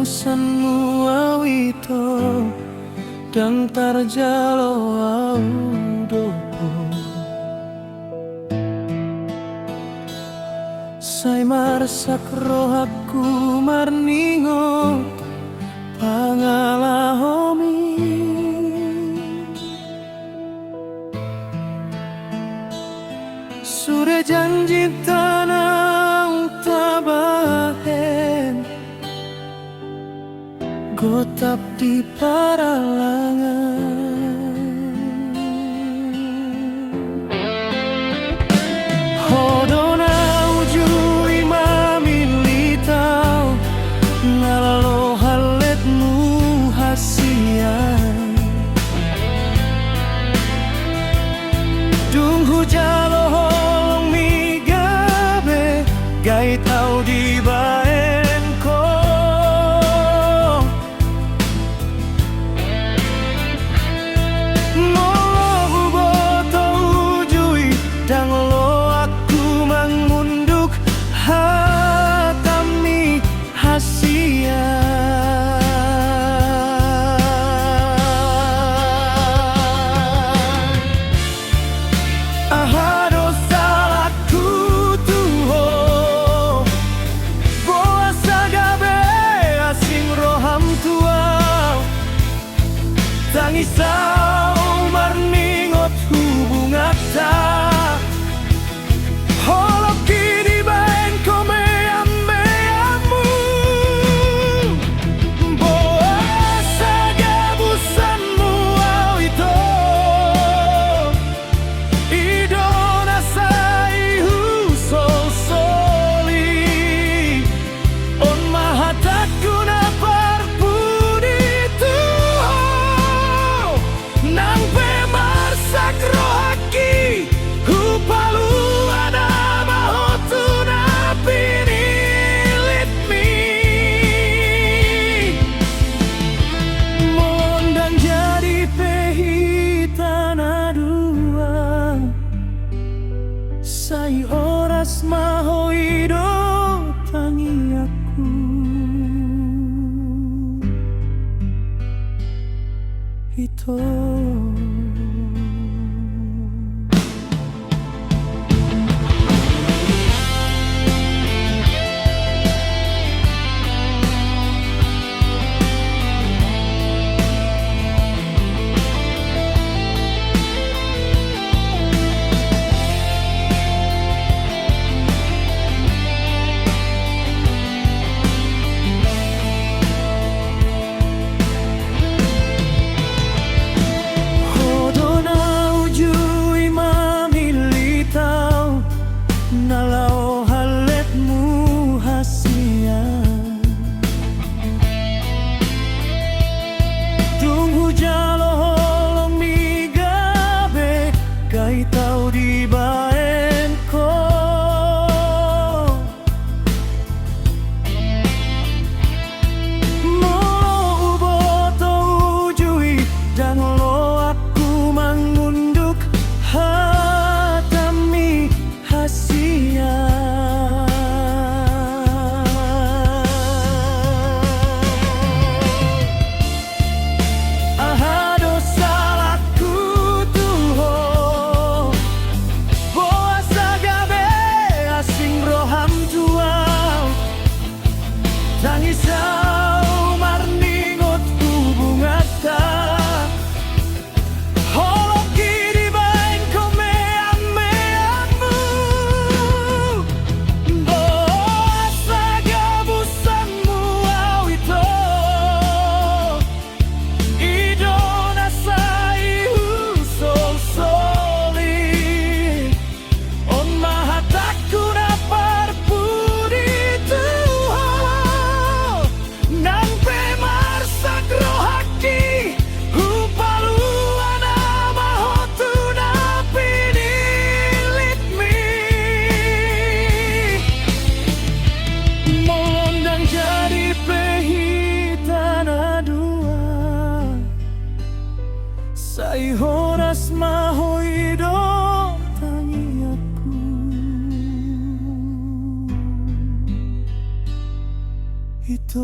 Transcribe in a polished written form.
busanmu awito dan tarjalo audopo Sai marsak rohaku marningo pangalahomi Sure janji tanah tabahen Gotap di paralangan Hodona ujui mamilitau Nalalo haletmu hasian Dung hujalo holong migabe Gai tau di baenko Ngolo boto ujui Dang lo aku mangunduk Hatami hasian Ahado salahku tuho Boa sagabe asing roham tua Tangisau marningot hubungat ta Holok kini baen kome ambe-ammu Boa sagabusanmu awito Idona sai husol soli On mahataku na parpudi tuho Nang pemarsak rohaki Hupalu ada mahotu na pinilit mi Mondang jadi pehitana dua Sai oras mahoido tangi aku Ito Hodona ujui mamilitau Nalau haletmu hasian Dung hujalo holong migabe Kai tau di baenko Molo uboto ujui Dan lo aku mangunduk Hatami hasian Ahado salahku tuho Boa sagabe asing roham tua Tangisau marningot hubungat ta Holok kini baen kome ame-ammu Boa sagabusanmu awito Idona sai husol soli On mahataku na parpudi tuho Nang pemarsak rohaki Hupalu ana mahotu na pinilit mi Molondang jadi pehitana dua Sai horas mahoido tangi aku Ito